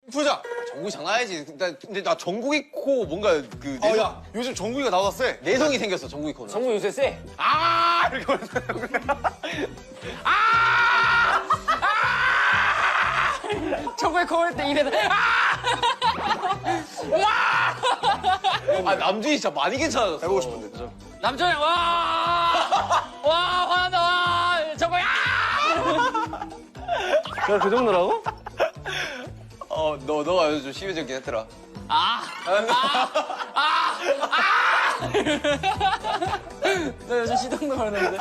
보자. 정국이 장난 아니지. 근데 나 정국이 코 뭔가 그 야, 요즘 정국이가 나보다 세. 내성이 생겼어, 정국이 코는. 정국 요새 쎄. 아! 이렇게 하면서. 정국이 거울 때 입에서 아, 남준이 진짜 많이 괜찮아졌어. 해보고 싶은데. 그죠? 남준이 와 화난다 와 정국이 내가 그 정도라고? 너가 요즘 좀 심해졌긴 했더라. 나 요즘 시동도 걸었는데